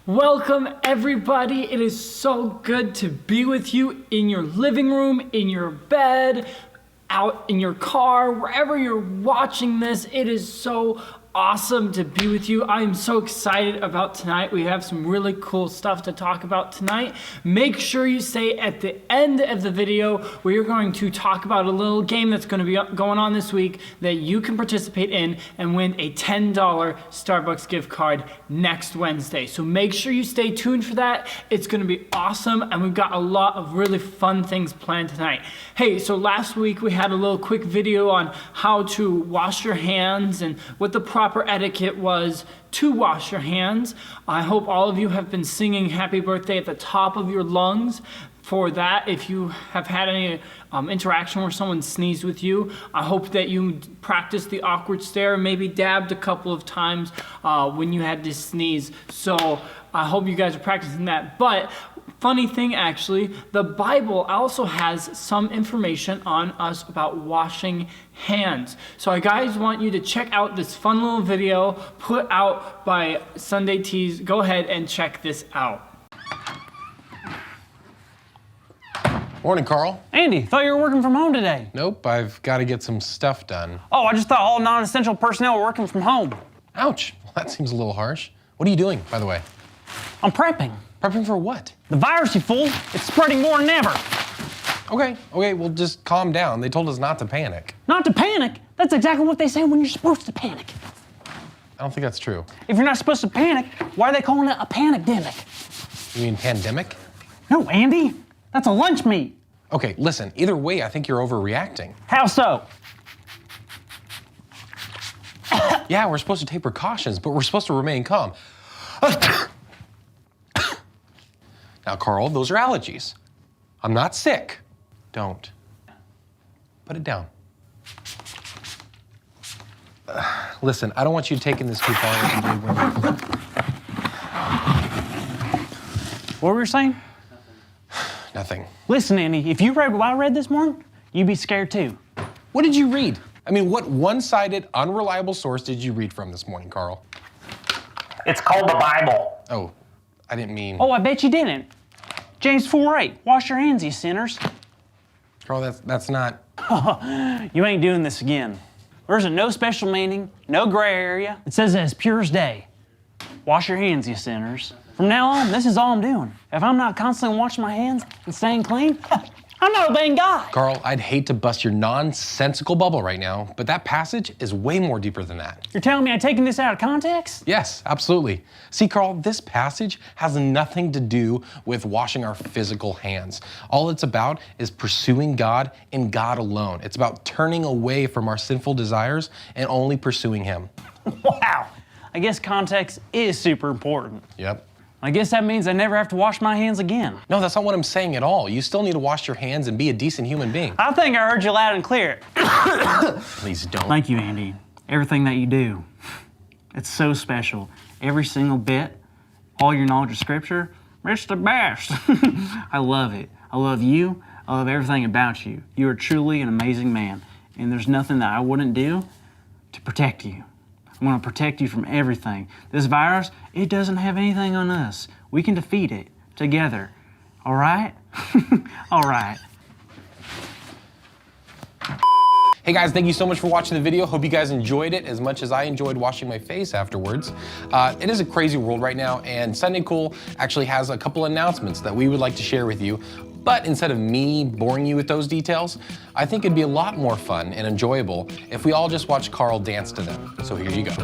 Welcome everybody. It is so good to be with you in your living room, in your bed, out in your car, wherever you're watching this. It is so awesome to be with you. I am so excited about tonight. We have some really cool stuff to talk about tonight. Make sure you stay at the end of the video where you're going to talk about a little game that's going to be going on this week that you can participate in and win a $10 Starbucks gift card next Wednesday. So make sure you stay tuned for that. It's going to be awesome, and we've got a lot of really fun things planned tonight. Hey, so last week we had a little quick video on how to wash your hands and what the proper etiquette was to wash your hands. I hope all of you have been singing happy birthday at the top of your lungs for that. If you have had any interaction where someone sneezed with you, I hope that you practiced the awkward stare, maybe dabbed a couple of times when you had to sneeze. So I hope you guys are practicing that. But funny thing, actually, the Bible also has some information on us about washing hands. So I guys want you to check out this fun little video put out by Sunday Tees. Go ahead and check this out. Morning, Carl. Andy, thought you were working from home today. Nope, I've got to get some stuff done. Oh, I just thought all non-essential personnel were working from home. Ouch, well, that seems a little harsh. What are you doing, by the way? I'm prepping. Prepping for what? The virus, you fool. It's spreading more than ever. Okay, well just calm down. They told us not to panic. Not to panic? That's exactly what they say when you're supposed to panic. I don't think that's true. If you're not supposed to panic, why are they calling it a panicdemic? You mean pandemic? No, Andy. That's a lunch meat. Okay, listen, either way, I think you're overreacting. How so? Yeah, we're supposed to take precautions, but we're supposed to remain calm. Now, Carl, those are allergies. I'm not sick. Don't. Put it down. Listen, I don't want you taking this too far. What were you saying? Nothing. Listen, Andy, if you read what I read this morning, you'd be scared too. What did you read? I mean, what one-sided, unreliable source did you read from this morning, Carl? It's called the Bible. Oh, I didn't mean... Oh, I bet you didn't. James 4:8, wash your hands, you sinners. Carl, that's not... You ain't doing this again. There's no special meaning, no gray area. It says it as pure as day. Wash your hands, you sinners. From now on, this is all I'm doing. If I'm not constantly washing my hands and staying clean, I'm not obeying God. Carl, I'd hate to bust your nonsensical bubble right now, but that passage is way more deeper than that. You're telling me I'm taking this out of context? Yes, absolutely. See, Carl, this passage has nothing to do with washing our physical hands. All it's about is pursuing God and God alone. It's about turning away from our sinful desires and only pursuing Him. Wow. I guess context is super important. Yep. I guess that means I never have to wash my hands again. No, that's not what I'm saying at all. You still need to wash your hands and be a decent human being. I think I heard you loud and clear. Please don't. Thank you, Andy. Everything that you do, it's so special. Every single bit, all your knowledge of Scripture, it's the best. I love it. I love you. I love everything about you. You are truly an amazing man, and there's nothing that I wouldn't do to protect you. I'm gonna protect you from everything. This virus, it doesn't have anything on us. We can defeat it together. All right? All right. Hey guys, thank you so much for watching the video. Hope you guys enjoyed it as much as I enjoyed washing my face afterwards. It is a crazy world right now, and Sunday Cool actually has a couple announcements that we would like to share with you. But instead of me boring you with those details, I think it'd be a lot more fun and enjoyable if we all just watched Carl dance to them. So here you go.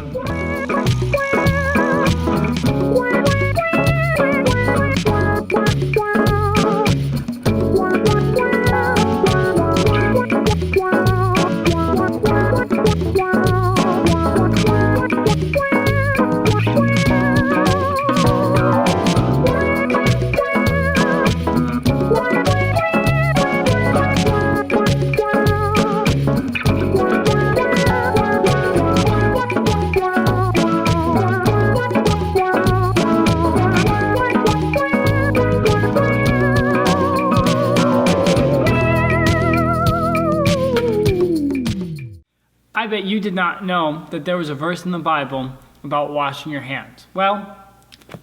I bet you did not know that there was a verse in the Bible about washing your hands. Well,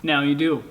Now you do.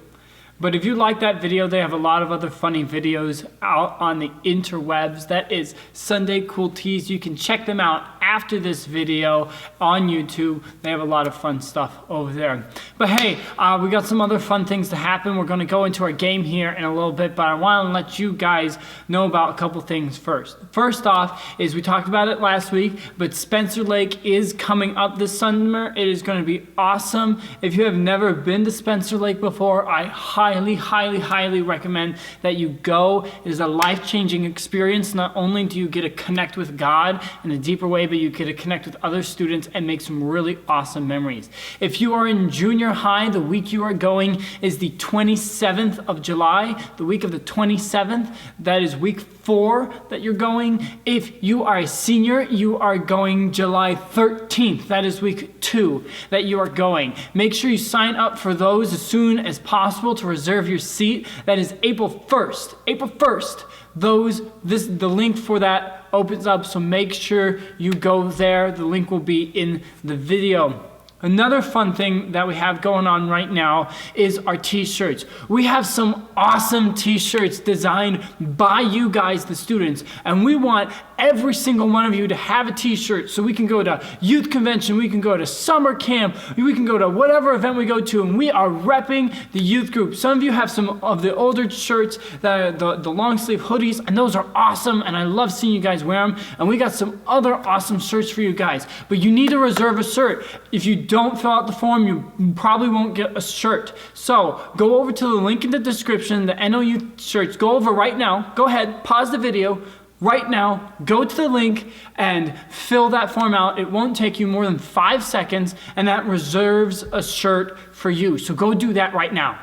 But if you like that video, they have a lot of other funny videos out on the interwebs. That is Sunday Cool Teas. You can check them out after this video on YouTube. They have a lot of fun stuff over there. But hey, we got some other fun things to happen. We're going to go into our game here in a little bit, but I want to let you guys know about a couple things first. First off is we talked about it last week, but Spencer Lake is coming up this summer. It is going to be awesome. If you have never been to Spencer Lake before, I highly recommend that you go. It is a life-changing experience. Not only do you get to connect with God in a deeper way, but you get to connect with other students and make some really awesome memories. If you are in junior high, the week you are going is the 27th of July, the week of the 27th. That is week 4 that you're going. If you are a senior, you are going July 13th. That is week 2 that you are going. Make sure you sign up for those as soon as possible to reserve your seat. That is April 1st. April 1st. The link for that opens up, so make sure you go there. The link will be in the video. Another fun thing that we have going on right now is our t-shirts. We have some awesome t-shirts designed by you guys, the students, and we want every single one of you to have a t-shirt so we can go to youth convention, we can go to summer camp, we can go to whatever event we go to, and we are repping the youth group. Some of you have some of the older shirts, the long sleeve hoodies, and those are awesome, and I love seeing you guys wear them, and we got some other awesome shirts for you guys, but you need to reserve a shirt. If you don't fill out the form, you probably won't get a shirt. So go over to the link in the description, the NOU shirts. Go over right now. Go ahead, pause the video right now, go to the link and fill that form out. It won't take you more than 5 seconds, and that reserves a shirt for you. So go do that right now.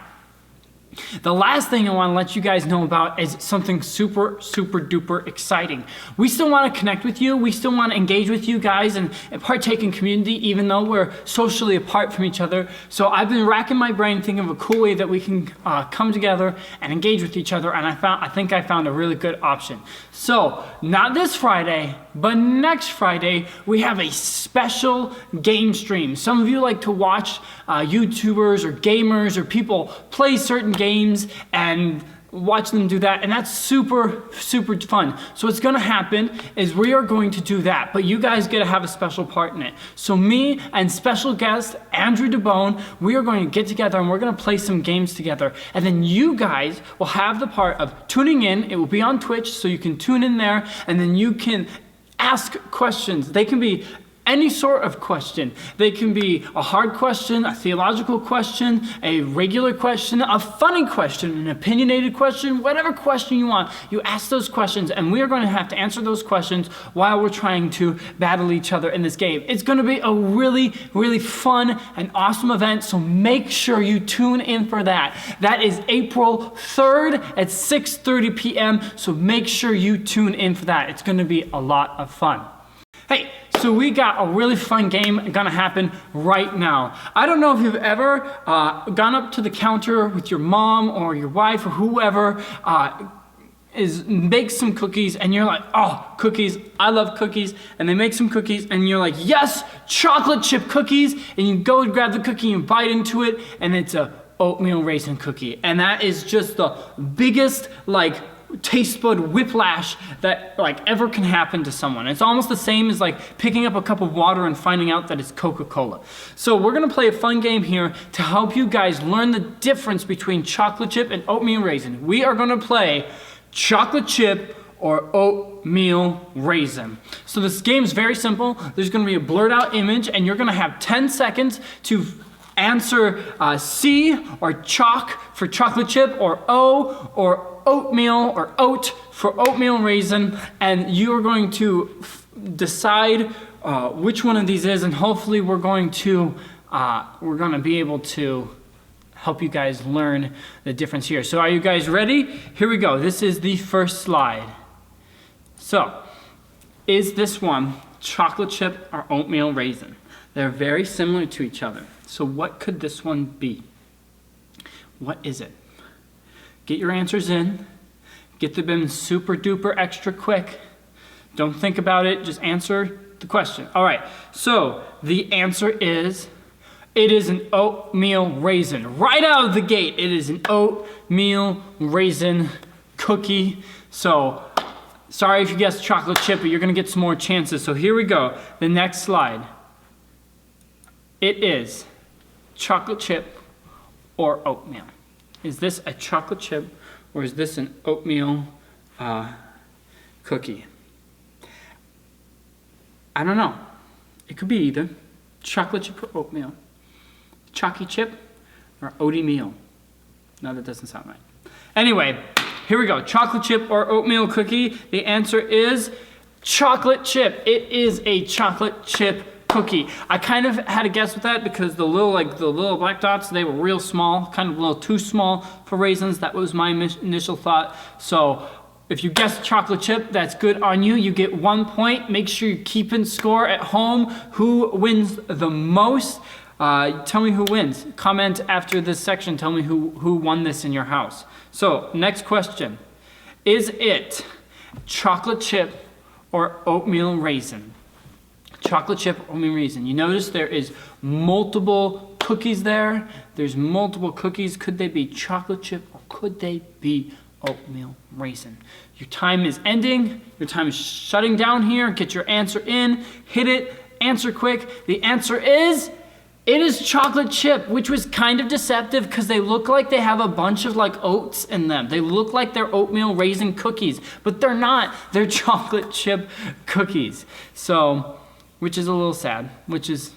The last thing I want to let you guys know about is something super duper exciting. We still want to connect with you. We still want to engage with you guys and partake in community, even though we're socially apart from each other. So I've been racking my brain thinking of a cool way that we can come together and engage with each other, and I think I found a really good option. So not this Friday, but next Friday, we have a special game stream. Some of you like to watch YouTubers or gamers or people play certain games and watch them do that, and that's super fun. So what's gonna happen is we are going to do that, but you guys get to have a special part in it. So me and special guest Andrew DeBone, we are going to get together and we're gonna play some games together, and then you guys will have the part of tuning in. It will be on Twitch, so you can tune in there, and then you can ask questions. They can be any sort of question. They can be a hard question, a theological question, a regular question, a funny question, an opinionated question, whatever question you want. You ask those questions, and we are going to have to answer those questions while we're trying to battle each other in this game. It's going to be a really fun and awesome event, so make sure you tune in for that. That is April 3rd at 6:30 p.m., so make sure you tune in for that. It's going to be a lot of fun. Hey, so we got a really fun game gonna happen right now. I don't know if you've ever gone up to the counter with your mom or your wife or whoever makes some cookies, and you're like, oh, cookies, I love cookies, and they make some cookies, and you're like, yes, chocolate chip cookies, and you go and grab the cookie and bite into it, and it's a oatmeal raisin cookie, and that is just the biggest, taste bud whiplash that ever can happen to someone. It's almost the same as picking up a cup of water and finding out that it's Coca-Cola. So we're gonna play a fun game here to help you guys learn the difference between chocolate chip and oatmeal raisin. We are gonna play chocolate chip or oatmeal raisin. So this game is very simple. There's gonna be a blurred out image, and you're gonna have 10 seconds to answer C or chalk for chocolate chip, or O or oatmeal or oat for oatmeal raisin, and you are going to decide which one of these is, and hopefully we're going to be able to help you guys learn the difference here. So are you guys ready? Here we go. This is the first slide. So is this one chocolate chip or oatmeal raisin? They're very similar to each other. So what could this one be? What is it? Get your answers in. Get them in super duper extra quick. Don't think about it, just answer the question. All right, so the answer is It is an oatmeal raisin. Right out of the gate, it is an oatmeal raisin cookie. So, sorry if you guessed chocolate chip, but you're gonna get some more chances. So here we go. The next slide. It is chocolate chip or oatmeal. Is this a chocolate chip or is this an oatmeal cookie? I don't know. It could be either chocolate chip or oatmeal. Chalky chip or oaty meal. No, that doesn't sound right. Anyway, here we go. Chocolate chip or oatmeal cookie. The answer is chocolate chip. It is a chocolate chip cookie. I kind of had a guess with that because the little black dots, they were real small, kind of a little too small for raisins. That was my initial thought. So if you guessed chocolate chip, that's good on you. You get 1 point. Make sure you're keeping score at home. Who wins the most? Tell me who wins. Comment after this section. Tell me who won this in your house. So next question. Is it chocolate chip or oatmeal raisin? Chocolate chip or oatmeal raisin. You notice there is multiple cookies there. There's multiple cookies. Could they be chocolate chip or could they be oatmeal raisin? Your time is ending. Your time is shutting down here. Get your answer in. Hit it. Answer quick. The answer is, it is chocolate chip, which was kind of deceptive because they look like they have a bunch of like oats in them. They look like they're oatmeal raisin cookies, but they're not. They're chocolate chip cookies. So, which is a little sad, which is,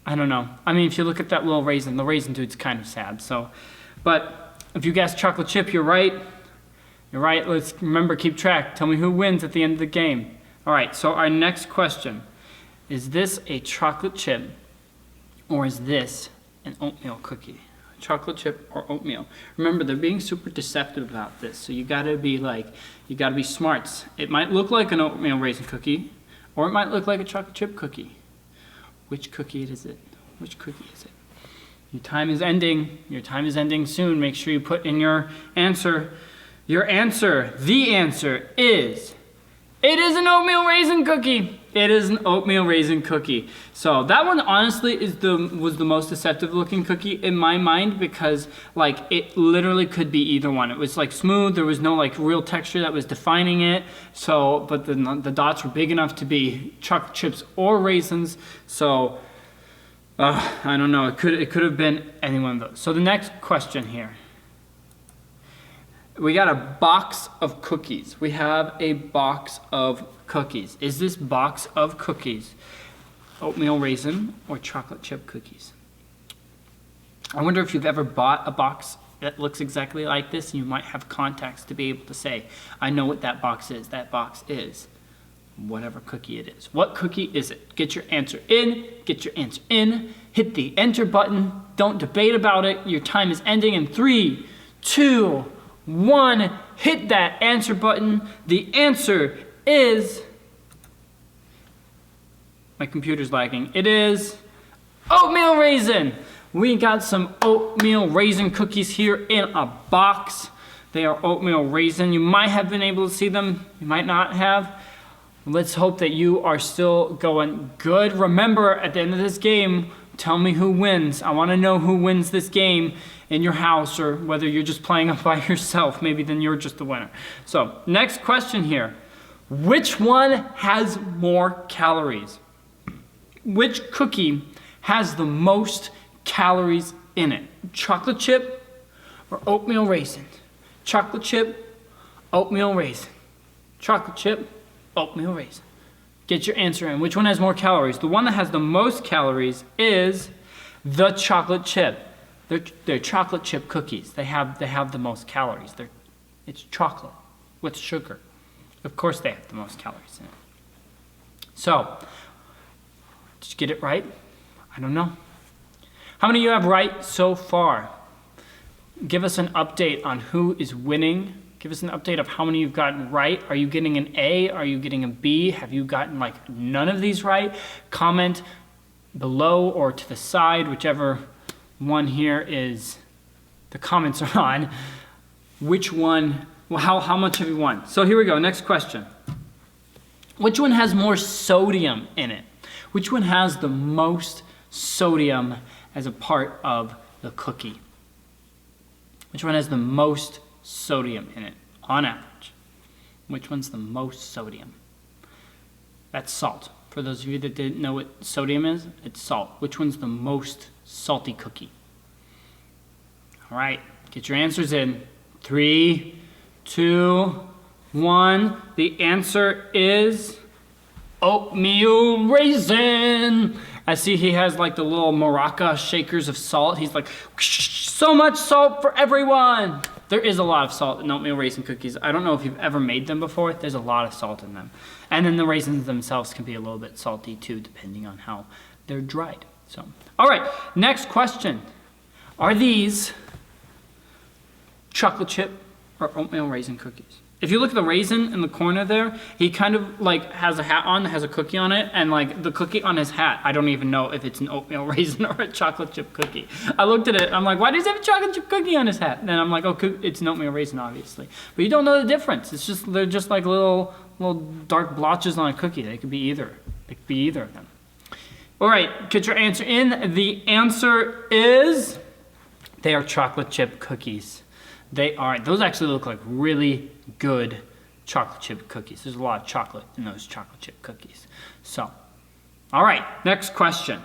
I don't know. I mean, if you look at that little raisin, the raisin dude's kind of sad. So, but if you guessed chocolate chip, you're right. You're right. Let's remember, keep track. Tell me who wins at the end of the game. All right, so our next question. Is this a chocolate chip or is this an oatmeal cookie? Chocolate chip or oatmeal? Remember, they're being super deceptive about this. So you gotta be smart. It might look like an oatmeal raisin cookie, or it might look like a chocolate chip cookie. Which cookie is it? Which cookie is it? Your time is ending. Your time is ending soon. Make sure you put in your answer. Your answer, the answer is, it is an oatmeal raisin cookie. It is an oatmeal raisin cookie. So that one honestly was the most deceptive looking cookie in my mind because like it literally could be either one. It was like smooth. There was no like real texture that was defining it. So, but the dots were big enough to be chocolate chips or raisins. So I don't know. It could have been any one of those. So the next question here. We got a box of cookies. We have a box of cookies. Is this box of cookies oatmeal raisin or chocolate chip cookies? I wonder if you've ever bought a box that looks exactly like this and you might have contacts to be able to say, I know what that box is. That box is whatever cookie it is. What cookie is it? Get your answer in. Get your answer in. Hit the enter button. Don't debate about it. Your time is ending in 3, 2, 1, hit that answer button. The answer is, my computer's lagging. It is oatmeal raisin. We got some oatmeal raisin cookies here in a box. They are oatmeal raisin. You might have been able to see them. You might not have. Let's hope that you are still going good. Remember, at the end of this game, tell me who wins. I want to know who wins this game in your house, or whether you're just playing up by yourself. Maybe then you're just the winner. So, next question here. Which one has more calories? Which cookie has the most calories in it? Chocolate chip or oatmeal raisin? Chocolate chip, oatmeal raisin. Chocolate chip, oatmeal raisin. Get your answer in. Which one has more calories? The one that has the most calories is the chocolate chip. They're chocolate chip cookies. They have the most calories. It's chocolate with sugar. Of course they have the most calories in it. So, did you get it right? I don't know. How many of you have right so far? Give us an update on who is winning. Give us an update of how many you've gotten right. Are you getting an A? Are you getting a B? Have you gotten like none of these right? Comment below or to the side, whichever one here is the comments are on. Which one, well, how much have you won? So here we go, next question. Which one has more sodium in it? Which one has the most sodium as a part of the cookie? Which one has the most sodium in it, on average? Which one's the most sodium? That's salt. For those of you that didn't know what sodium is, it's salt. Which one's the most salty cookie? All right, get your answers in. 3, 2, 1. The answer is oatmeal raisin. I see he has like the little maraca shakers of salt. He's like, so much salt for everyone. There is a lot of salt in oatmeal raisin cookies. I don't know if you've ever made them before. There's a lot of salt in them. And then the raisins themselves can be a little bit salty too, depending on how they're dried. So, all right, next question. Are these chocolate chip or oatmeal raisin cookies? If you look at the raisin in the corner there, he kind of like has a hat on that has a cookie on it, and like the cookie on his hat, I don't even know if it's an oatmeal raisin or a chocolate chip cookie. I looked at it, I'm like, why does he have a chocolate chip cookie on his hat? And I'm like, oh, it's an oatmeal raisin, obviously. But you don't know the difference. It's just, they're just like little dark blotches on a cookie. They could be either. They could be either of them. All right, get your answer in. The answer is, they are chocolate chip cookies. They are, those actually look like really good chocolate chip cookies. There's a lot of chocolate in those chocolate chip cookies. So, all right, next question.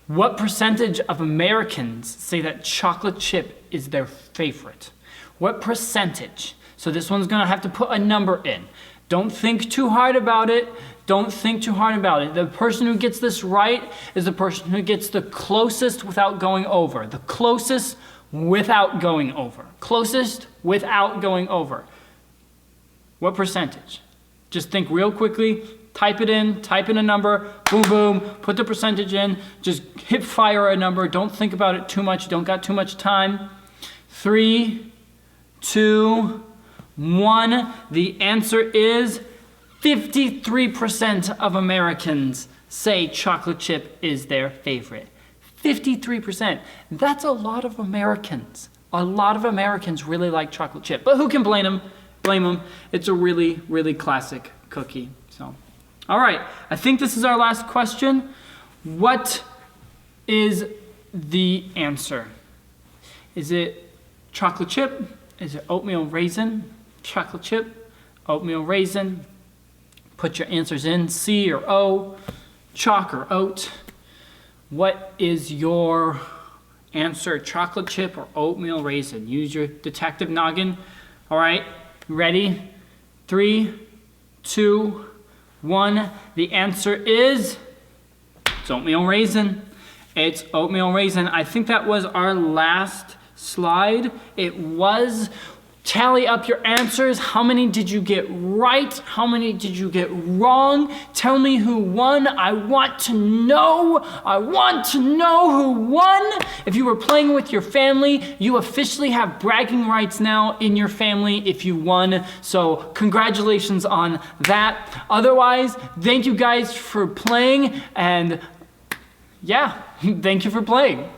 What percentage of Americans say that chocolate chip is their favorite? What percentage? So this one's gonna have to put a number in. Don't think too hard about it. Don't think too hard about it. The person who gets this right is the person who gets the closest without going over. The closest without going over. Closest without going over. What percentage? Just think real quickly, type in a number, boom, boom, put the percentage in, just hit fire a number, don't think about it too much, don't got too much time. 3, 2, 1. The answer is 53% of Americans say chocolate chip is their favorite. 53%. That's a lot of Americans. A lot of Americans really like chocolate chip. But who can blame them? Blame them. It's a really, really classic cookie. So, all right. I think this is our last question. What is the answer? Is it chocolate chip? Is it oatmeal raisin? Chocolate chip? Oatmeal raisin? Put your answers in, C or O, chalk or oat. What is your answer, chocolate chip or oatmeal raisin? Use your detective noggin. All right, ready? 3, 2, 1. The answer is, it's oatmeal raisin. It's oatmeal raisin. I think that was our last slide. It was. Tally up your answers. How many did you get right? How many did you get wrong? Tell me who won. I want to know. I want to know who won. If you were playing with your family, you officially have bragging rights now in your family if you won. So congratulations on that. Otherwise, thank you guys for playing, and yeah, thank you for playing.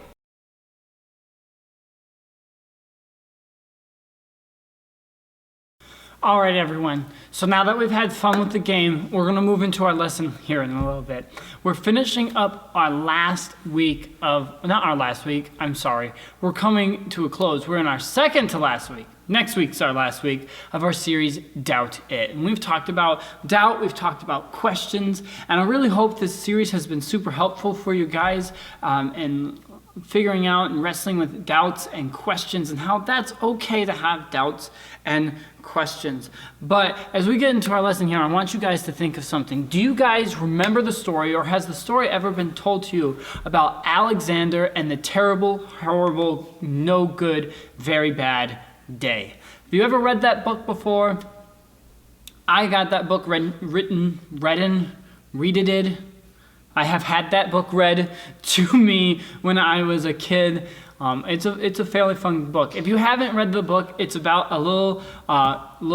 All right, everyone. So now that we've had fun with the game, we're gonna move into our lesson here in a little bit. We're finishing up our last week of, not our last week, I'm sorry. We're coming to a close. We're in our second to last week. Next week's our last week of our series, Doubt It. And we've talked about doubt, we've talked about questions, and I really hope this series has been super helpful for you guys in figuring out and wrestling with doubts and questions and how that's okay to have doubts and questions. But as we get into our lesson here, I want you guys to think of something. Do you guys remember the story, or has the story ever been told to you about Alexander and the terrible, horrible, no good, very bad day? Have you ever read that book before? I got that book read. I have had that book read to me when I was a kid. It's a fairly fun book. If you haven't read the book, it's about a little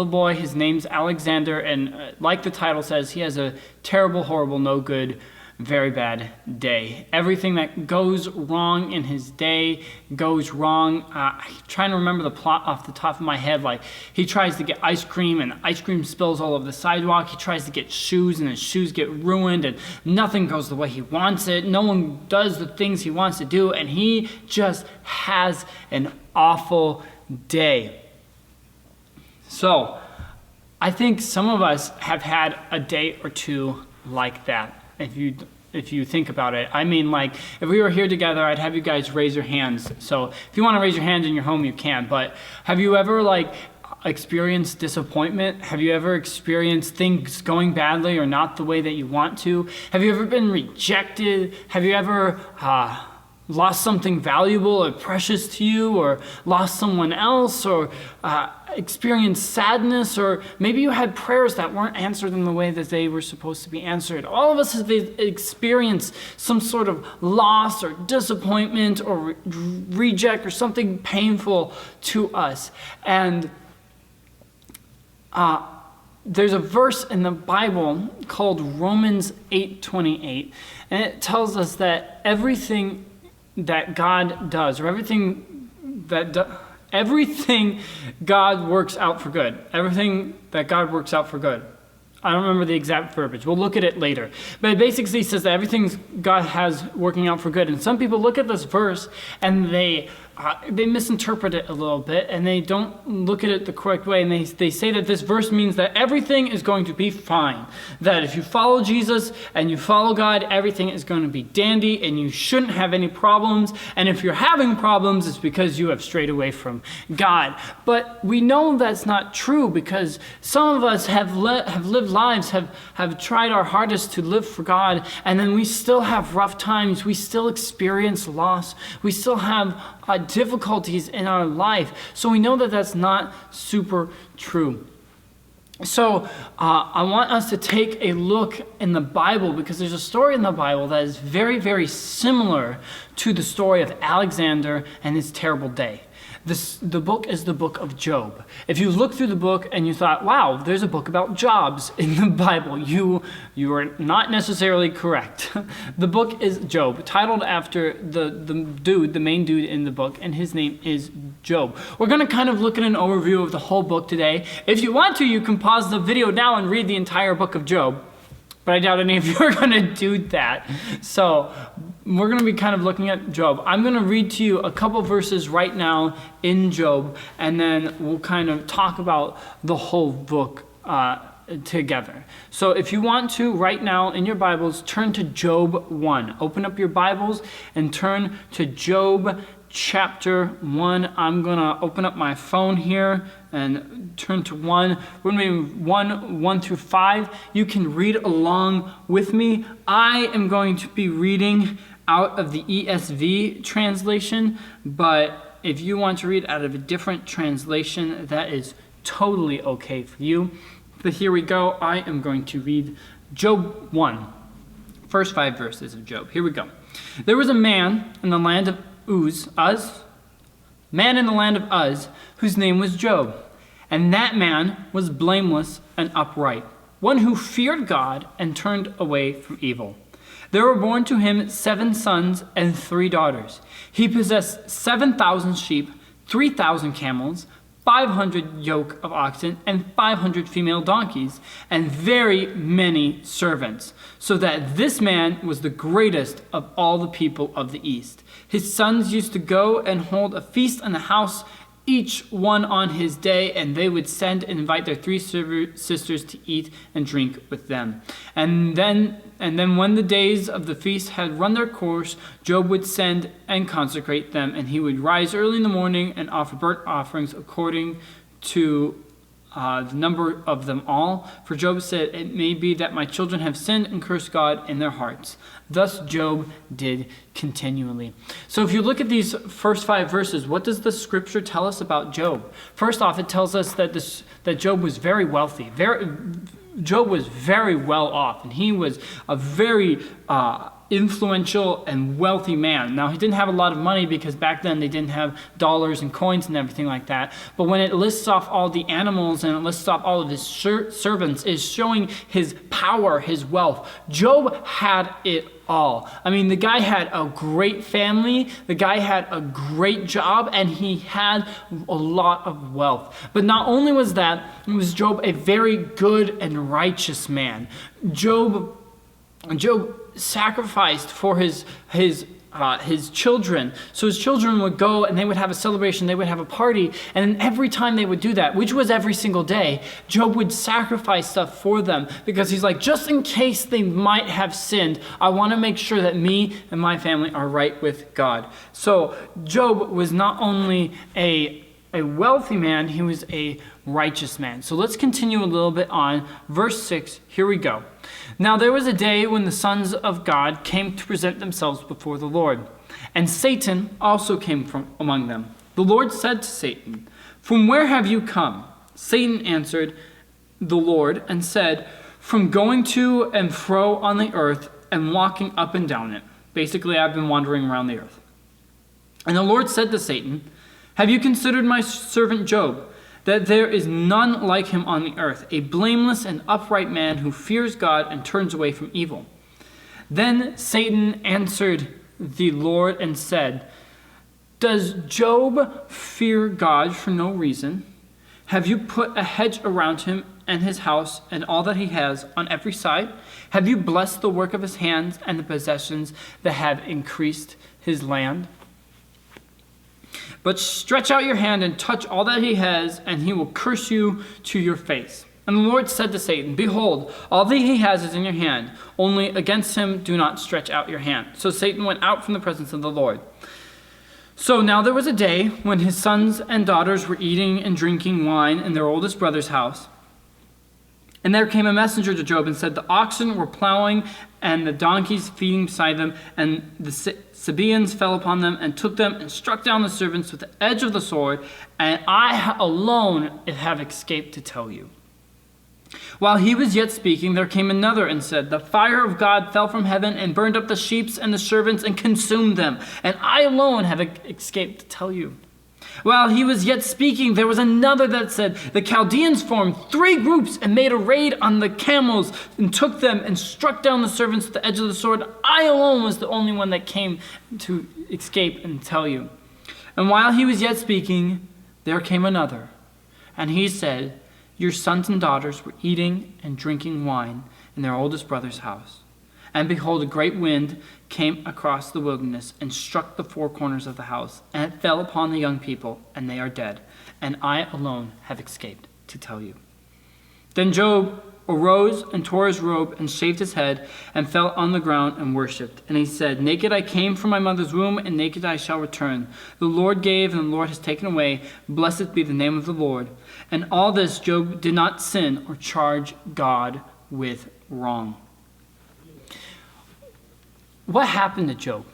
boy. His name's Alexander, and like the title says, he has a terrible, horrible, no good, very bad day. Everything that goes wrong in his day goes wrong. I'm trying to remember the plot off the top of my head. Like, he tries to get ice cream and the ice cream spills all over the sidewalk. He tries to get shoes and his shoes get ruined and nothing goes the way he wants it. No one does the things he wants to do, and he just has an awful day. So, I think some of us have had a day or two like that. If you think about it, I mean, like, if we were here together, I'd have you guys raise your hands. So if you want to raise your hands in your home, you can. But have you ever experienced disappointment? Have you ever experienced things going badly or not the way that you want to? Have you ever been rejected? Have you ever lost something valuable or precious to you, or lost someone else, or experienced sadness, or maybe you had prayers that weren't answered in the way that they were supposed to be answered? All of us have experienced some sort of loss or disappointment or reject or something painful to us. And there's a verse in the Bible called Romans 8:28, and it tells us that everything that God does, or everything God works out for good. Everything that God works out for good. I don't remember the exact verbiage. We'll look at it later. But it basically says that everything God has working out for good. And some people look at this verse and they misinterpret it a little bit, and they don't look at it the correct way, and they say that this verse means that everything is going to be fine. That if you follow Jesus and you follow God, everything is going to be dandy and you shouldn't have any problems. And if you're having problems, it's because you have strayed away from God. But we know that's not true, because some of us have lived lives, have tried our hardest to live for God, and then we still have rough times. We still experience loss. We still have difficulties in our life. So we know that that's not super true. So I want us to take a look in the Bible, because there's a story in the Bible that is very, very similar to the story of Alexander and his terrible day. The book is the book of Job. If you look through the book and you thought, wow, there's a book about jobs in the Bible, you are not necessarily correct. The book is Job, titled after the main dude in the book, and his name is Job. We're going to kind of look at an overview of the whole book today. If you want to, you can pause the video now and read the entire book of Job. But I doubt any of you are going to do that. So we're going to be kind of looking at Job. I'm going to read to you a couple verses right now in Job, and then we'll kind of talk about the whole book together. So if you want to, right now in your Bibles, turn to Job 1. Open up your Bibles and turn to Job chapter 1. I'm going to open up my phone here and turn to 1. We're going to be 1 through 5. You can read along with me. I am going to be reading out of the ESV translation, but if you want to read out of a different translation, that is totally okay for you. But here we go. I am going to read Job 1, first 5 verses of Job. Here we go. There was a man in the land of Uz, whose name was Job. And that man was blameless and upright, one who feared God and turned away from evil. There were born to him 7 sons and 3 daughters. He possessed 7,000 sheep, 3,000 camels, 500 yoke of oxen, and 500 female donkeys, and very many servants, so that this man was the greatest of all the people of the East. His sons used to go and hold a feast in the house, each one on his day, and they would send and invite their 3 sisters to eat and drink with them. And then when the days of the feast had run their course, Job would send and consecrate them, and he would rise early in the morning and offer burnt offerings according to the number of them all. For Job said, "It may be that my children have sinned and cursed God in their hearts." Thus Job did continually. So if you look at these first 5 verses, what does the scripture tell us about Job? First off, it tells us that Job was very wealthy. Job was very well off, and he was a very influential and wealthy man. Now, he didn't have a lot of money because back then they didn't have dollars and coins and everything like that. But when it lists off all the animals and it lists off all of his servants, it's showing his power, his wealth. Job had it all. I mean, the guy had a great family, the guy had a great job, and he had a lot of wealth. But not only was was Job a very good and righteous man. Job sacrificed for his children. So his children would go and they would have a celebration, they would have a party, and every time they would do that, which was every single day, Job would sacrifice stuff for them because he's like, just in case they might have sinned, I want to make sure that me and my family are right with God. So Job was not only a wealthy man, he was a righteous man. So let's continue a little bit on verse 6. Here we go. Now there was a day when the sons of God came to present themselves before the Lord, and Satan also came from among them. The Lord said to Satan, "From where have you come?" Satan answered the Lord and said, "From going to and fro on the earth and walking up and down it." Basically, I've been wandering around the earth. And the Lord said to Satan, "Have you considered my servant Job, that there is none like him on the earth, a blameless and upright man who fears God and turns away from evil?" Then Satan answered the Lord and said, "Does Job fear God for no reason? Have you put a hedge around him and his house and all that he has on every side? Have you blessed the work of his hands and the possessions that have increased his land? But stretch out your hand and touch all that he has, and he will curse you to your face." And the Lord said to Satan, "Behold, all that he has is in your hand. Only against him do not stretch out your hand." So Satan went out from the presence of the Lord. So now there was a day when his sons and daughters were eating and drinking wine in their oldest brother's house. And there came a messenger to Job and said, "The oxen were plowing and the donkeys feeding beside them, and the Sabaeans fell upon them and took them and struck down the servants with the edge of the sword, and I alone have escaped to tell you." While he was yet speaking, there came another and said, "The fire of God fell from heaven and burned up the sheep and the servants and consumed them, and I alone have escaped to tell you." While he was yet speaking, there was another that said, "The Chaldeans formed 3 groups and made a raid on the camels and took them and struck down the servants with the edge of the sword. I alone was the only one that came to escape and tell you." And while he was yet speaking, there came another, and he said, "Your sons and daughters were eating and drinking wine in their oldest brother's house. And behold, a great wind came across the wilderness and struck the 4 corners of the house, and it fell upon the young people, and they are dead. And I alone have escaped to tell you." Then Job arose and tore his robe and shaved his head and fell on the ground and worshipped. And he said, "Naked I came from my mother's womb, and naked I shall return. The Lord gave, and the Lord has taken away. Blessed be the name of the Lord." And all this Job did not sin or charge God with wrong. What happened to Job?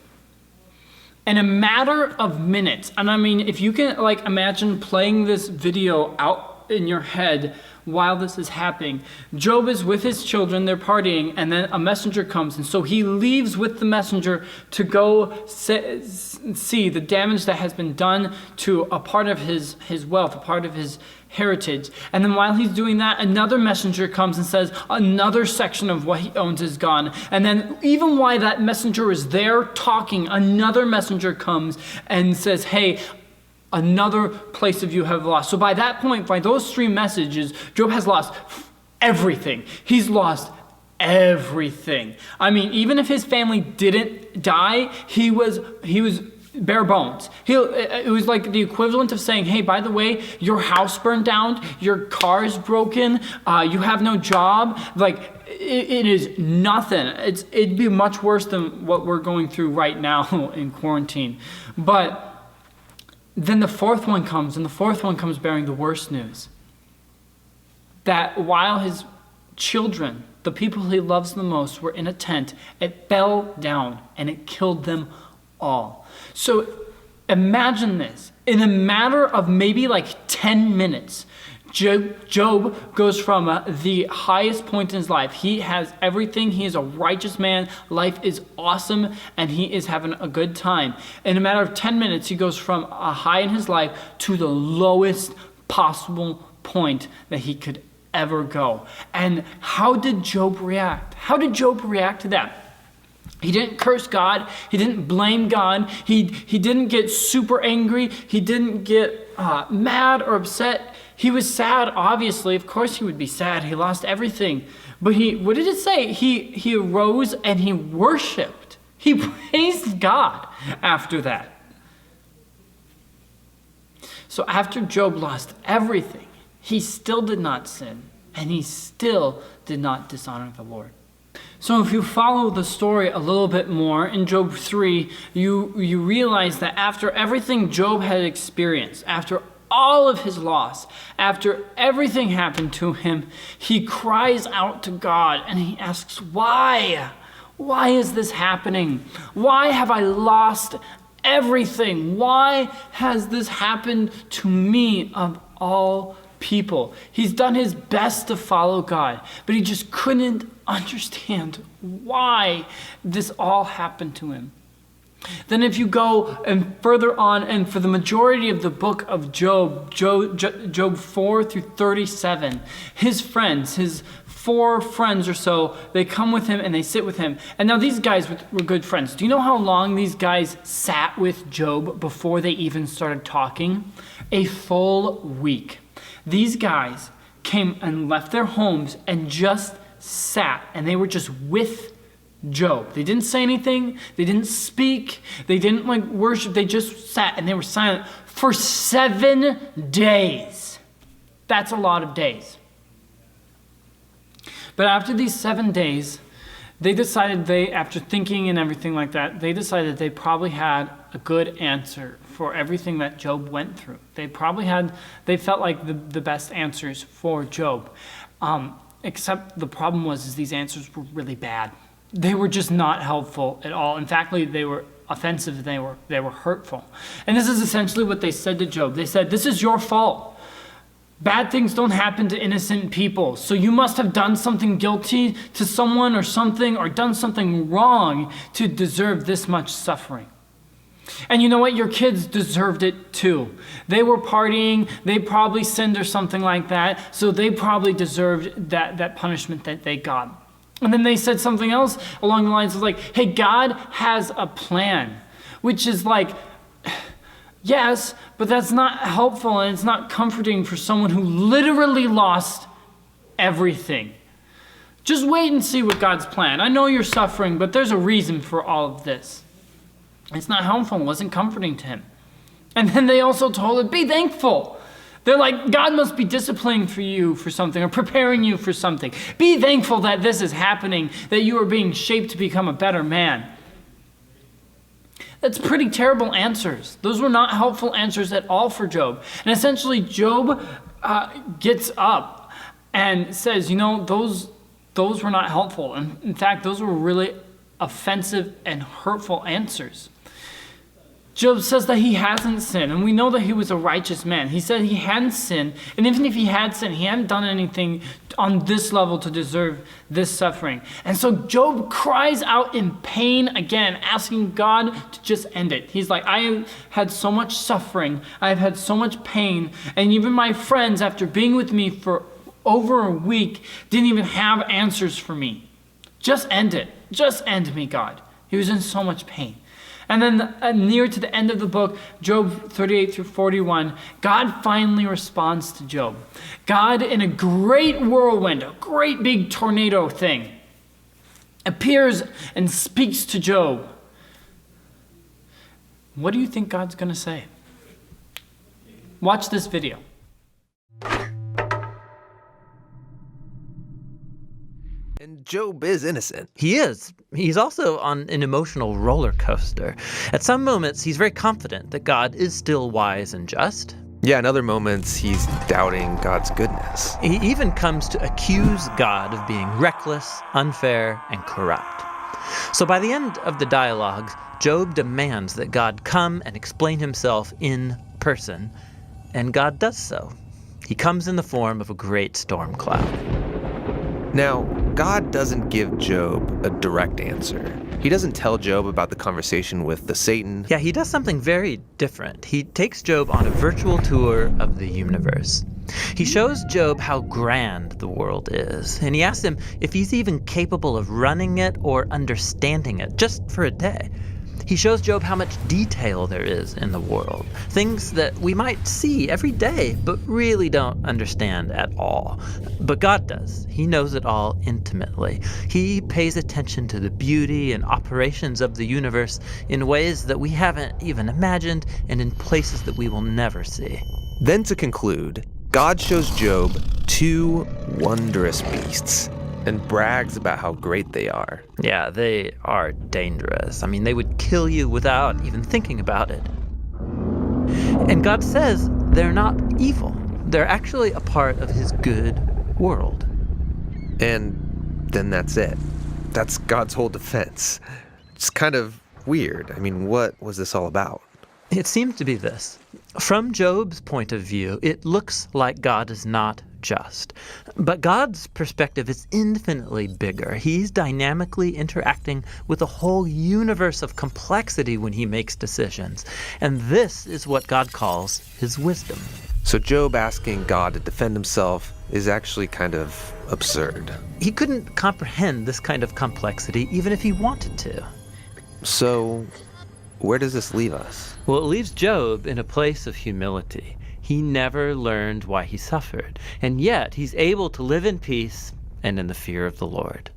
In a matter of minutes, and I mean, if you can imagine playing this video out in your head while this is happening, Job is with his children, they're partying, and then a messenger comes, and so he leaves with the messenger to go see the damage that has been done to a part of his wealth, a part of his heritage. And then while he's doing that, another messenger comes and says another section of what he owns is gone. And then even while that messenger is there talking, another messenger comes and says, "Hey, another place of you have lost." So by that point, by those 3 messages, Job has lost everything. He's lost everything. I mean, even if his family didn't die, he was bare bones. It was like the equivalent of saying, "Hey, by the way, your house burned down, your car is broken, you have no job." It is nothing. It'd be much worse than what we're going through right now in quarantine. But then the 4th one comes, and the 4th one comes bearing the worst news. That while his children, the people he loves the most, were in a tent, it fell down and it killed them all. So imagine this. In a matter of maybe 10 minutes, Job goes from the highest point in his life. He has everything. He is a righteous man. Life is awesome, and he is having a good time. In a matter of 10 minutes, he goes from a high in his life to the lowest possible point that he could ever go. And how did Job react? How did Job react to that? He didn't curse God. He didn't blame God. He didn't get super angry. He didn't get mad or upset. He was sad, obviously. Of course he would be sad. He lost everything. But what did it say? He arose and he worshiped. He praised God after that. So after Job lost everything, he still did not sin, and he still did not dishonor the Lord. So if you follow the story a little bit more, in Job 3, you realize that after everything Job had experienced, after all of his loss, after everything happened to him, he cries out to God and he asks, why? Why is this happening? Why have I lost everything? Why has this happened to me of all people? He's done his best to follow God, but he just couldn't understand why this all happened to him. Then if you go and further on, and for the majority of the book of Job 4 through 37, his friends, his 4 friends or so, they come with him and they sit with him. And now these guys were good friends. Do you know how long these guys sat with Job before they even started talking? A full week. These guys came and left their homes and just sat, and they were just with Job. They didn't say anything. They didn't speak. They didn't worship. They just sat and they were silent for 7 days. That's a lot of days. But after these 7 days, they decided after thinking and everything like that, they decided they probably had a good answer for everything that Job went through. They felt like the best answers for Job. Except the problem was these answers were really bad. They were just not helpful at all. In fact, they were offensive. They were hurtful. And this is essentially what they said to Job. They said, this is your fault. Bad things don't happen to innocent people. So you must have done something guilty to someone or something, or done something wrong to deserve this much suffering. And you know what? Your kids deserved it too. They were partying. They probably sinned or something like that. So they probably deserved that punishment that they got. And then they said something else along the lines of like, hey, God has a plan, which is like, yes, but that's not helpful and it's not comforting for someone who literally lost everything. Just wait and see what God's plan. I know you're suffering, but there's a reason for all of this. It's not helpful. It wasn't comforting to him. And then they also told him, be thankful. They're like, God must be disciplining for you for something or preparing you for something. Be thankful that this is happening, that you are being shaped to become a better man. That's pretty terrible answers. Those were not helpful answers at all for Job. And essentially, Job gets up and says, those were not helpful. And in fact, those were really offensive and hurtful answers. Job says that he hasn't sinned, and we know that he was a righteous man. He said he hadn't sinned, and even if he had sinned, he hadn't done anything on this level to deserve this suffering. And so Job cries out in pain again, asking God to just end it. He's like, I have had so much suffering, I've had so much pain, and even my friends, after being with me for over a week, didn't even have answers for me. Just end it. Just end me, God. He was in so much pain. And then near to the end of the book, Job 38 through 41, God finally responds to Job. God, in a great whirlwind, a great big tornado thing, appears and speaks to Job. What do you think God's going to say? Watch this video. And Job is innocent. He is. He's also on an emotional roller coaster. At some moments, he's very confident that God is still wise and just. Yeah, in other moments, he's doubting God's goodness. He even comes to accuse God of being reckless, unfair, and corrupt. So by the end of the dialogue, Job demands that God come and explain himself in person, and God does so. He comes in the form of a great storm cloud. Now, God doesn't give Job a direct answer. He doesn't tell Job about the conversation with the Satan. Yeah, he does something very different. He takes Job on a virtual tour of the universe. He shows Job how grand the world is, and he asks him if he's even capable of running it or understanding it, just for a day. He shows Job how much detail there is in the world, things that we might see every day, but really don't understand at all. But God does. He knows it all intimately. He pays attention to the beauty and operations of the universe in ways that we haven't even imagined and in places that we will never see. Then to conclude, God shows Job two wondrous beasts and brags about how great they are. Yeah, they are dangerous. I mean, they would kill you without even thinking about it. And God says they're not evil. They're actually a part of his good world. And then that's it. That's God's whole defense. It's kind of weird. I mean, what was this all about? It seems to be this. From Job's point of view, it looks like God is not just. But God's perspective is infinitely bigger. He's dynamically interacting with a whole universe of complexity when he makes decisions. And this is what God calls his wisdom. So Job asking God to defend himself is actually kind of absurd. He couldn't comprehend this kind of complexity even if he wanted to. So where does this leave us? Well, it leaves Job in a place of humility. He never learned why he suffered, and yet he's able to live in peace and in the fear of the Lord.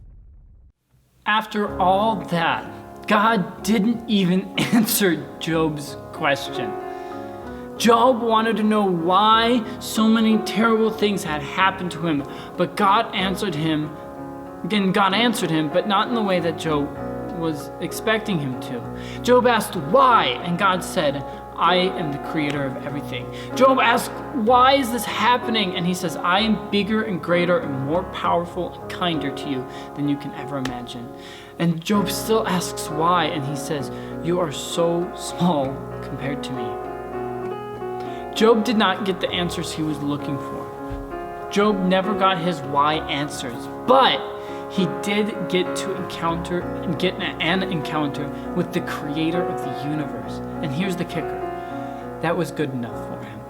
After all that, God didn't even answer Job's question. Job wanted to know why so many terrible things had happened to him, but God answered him. Again, God answered him, but not in the way that Job was expecting him to. Job asked why, and God said, I am the creator of everything. Job asked, why is this happening? And he says, I am bigger and greater and more powerful and kinder to you than you can ever imagine. And Job still asks why, and he says, you are so small compared to me. Job did not get the answers he was looking for. Job never got his why answers, but he did get to encounter with the creator of the universe. And here's the kicker. That was good enough for him.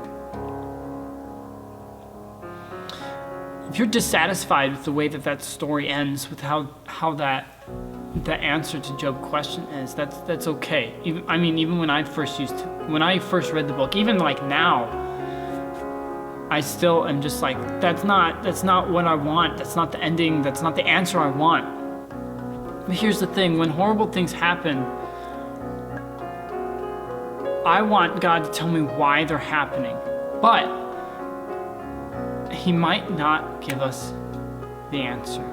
If you're dissatisfied with the way that story ends, with how the answer to Job's question is, that's okay. Even when I first read the book, even like now, I still am just like, that's not what I want. That's not the ending. That's not the answer I want. But here's the thing, when horrible things happen, I want God to tell me why they're happening. But he might not give us the answer.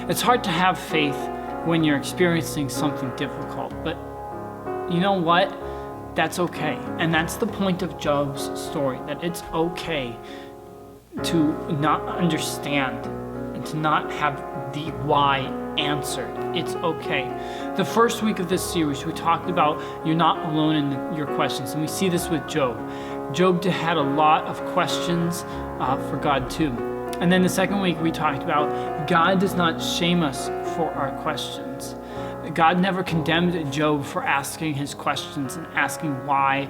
It's hard to have faith when you're experiencing something difficult, but you know what? That's okay. And that's the point of Job's story, that it's okay to not understand and to not have the why answered. It's okay. The first week of this series, we talked about you're not alone in your questions, and we see this with Job. Job had a lot of questions for God too. And then the second week, we talked about God does not shame us for our questions. God never condemned Job for asking his questions and asking why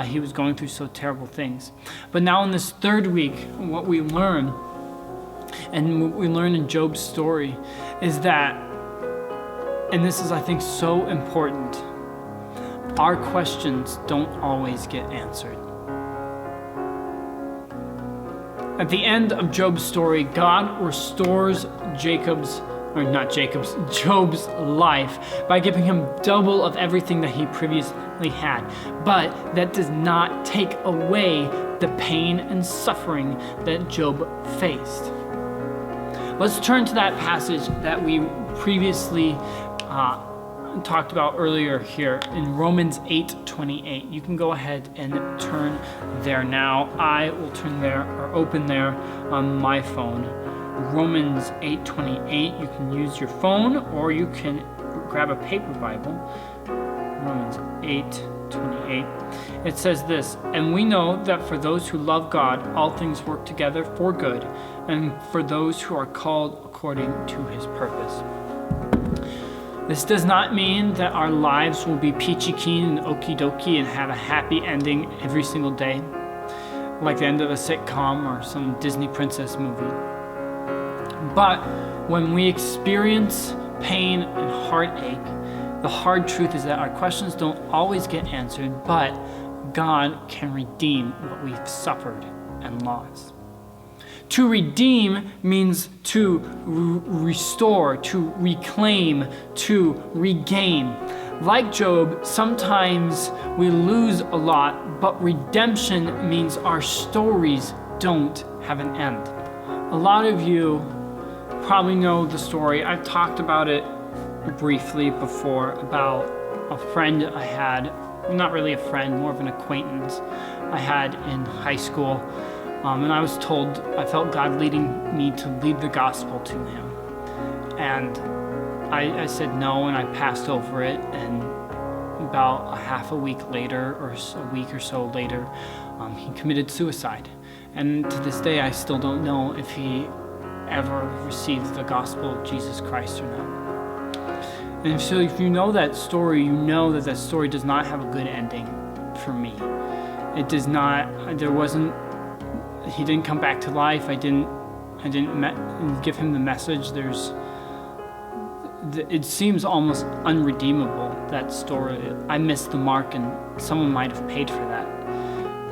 he was going through so terrible things. But now in this third week, what we learn, and what we learn in Job's story, is that, and this is, I think, so important, our questions don't always get answered. At the end of Job's story, God restores Job's life by giving him double of everything that he previously had. But that does not take away the pain and suffering that Job faced. Let's turn to that passage that we previously talked about earlier here in Romans 8:28. You can go ahead and turn there now. I will turn there or open there on my phone. Romans 8:28. You can use your phone or you can grab a paper Bible. Romans 8. 28. It says this, "And we know that for those who love God, all things work together for good, and for those who are called according to his purpose." This does not mean that our lives will be peachy keen and okie dokie and have a happy ending every single day, like the end of a sitcom or some Disney princess movie. But when we experience pain and heartache, the hard truth is that our questions don't always get answered, but God can redeem what we've suffered and lost. To redeem means to restore, to reclaim, to regain. Like Job, sometimes we lose a lot, but redemption means our stories don't have an end. A lot of you probably know the story. I've talked about it briefly before, about a friend I had, not really a friend, more of an acquaintance I had in high school. And I was told, I felt God leading me to lead the gospel to him. And I said no, and I passed over it. And about a half a week later, or a week or so later, he committed suicide. And to this day, I still don't know if he ever received the gospel of Jesus Christ or not. And so if you know that story, you know that that story does not have a good ending for me. It does not, he didn't come back to life. I didn't give him the message. It seems almost unredeemable, that story. I missed the mark, and someone might have paid for that.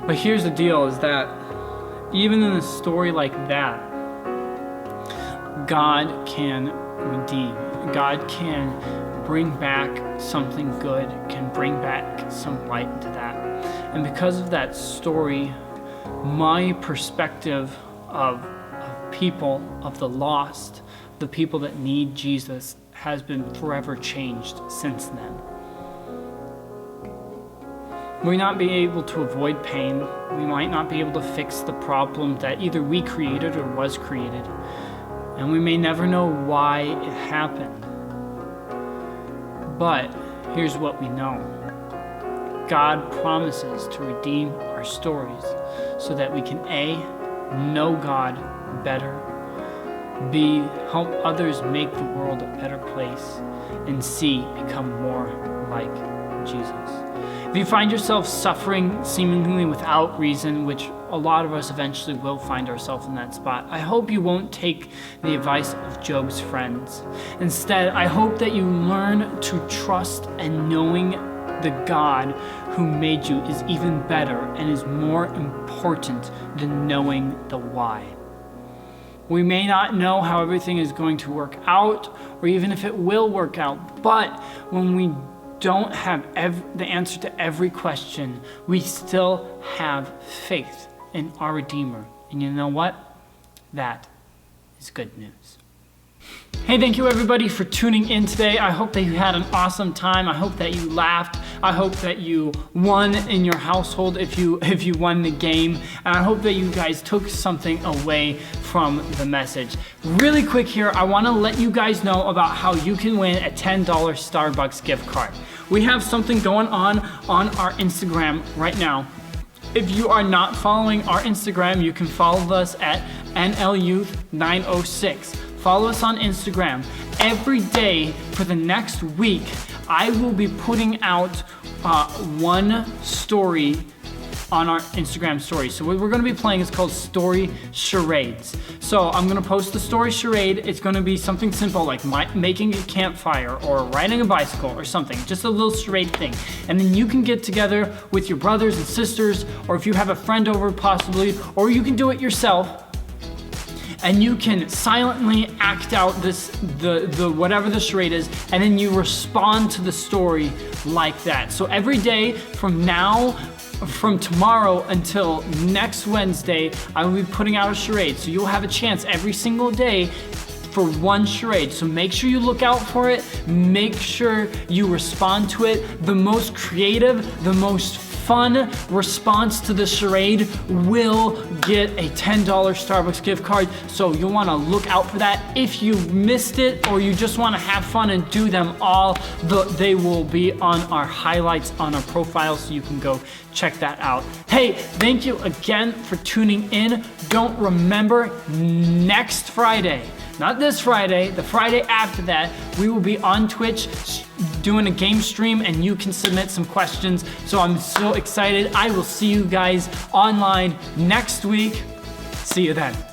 But here's the deal, is that even in a story like that, God can redeem. God can bring back something good, can bring back some light into that. And because of that story, my perspective of people, of the lost, the people that need Jesus, has been forever changed since then. We might not be able to avoid pain. We might not be able to fix the problem that either we created or was created. And we may never know why it happened. But here's what we know. God promises to redeem our stories so that we can A, know God better, B, help others make the world a better place, and C, become more like Jesus. If you find yourself suffering seemingly without reason, which a lot of us eventually will find ourselves in that spot, I hope you won't take the advice of Job's friends. Instead, I hope that you learn to trust, and knowing the God who made you is even better and is more important than knowing the why. We may not know how everything is going to work out, or even if it will work out, but when we don't have the answer to every question, we still have faith in our Redeemer. And you know what? That is good news. Hey, thank you everybody for tuning in today. I hope that you had an awesome time. I hope that you laughed. I hope that you won in your household if you won the game. And I hope that you guys took something away from the message. Really quick here, I want to let you guys know about how you can win a $10 Starbucks gift card. We have something going on our Instagram right now. If you are not following our Instagram, you can follow us at NLYouth906. Follow us on Instagram. Every day for the next week, I will be putting out one story on our Instagram story. So what we're gonna be playing is called Story Charades. So I'm gonna post the story charade. It's gonna be something simple like making a campfire or riding a bicycle or something, just a little charade thing. And then you can get together with your brothers and sisters, or if you have a friend over possibly, or you can do it yourself. And you can silently act out the whatever the charade is, and then you respond to the story like that. So every day from tomorrow until next Wednesday, I will be putting out a charade. So you'll have a chance every single day for one charade. So make sure you look out for it. Make sure you respond to it. The most creative, the most fun response to the charade will get a $10 Starbucks gift card. So you'll want to look out for that. If you missed it or you just want to have fun and do them all, they will be on our highlights on our profile, so you can go check that out. Hey, thank you again for tuning in. Don't remember, next Friday, not this Friday, the Friday after that, we will be on Twitch doing a game stream, and you can submit some questions. So I'm so excited. I will see you guys online next week. See you then.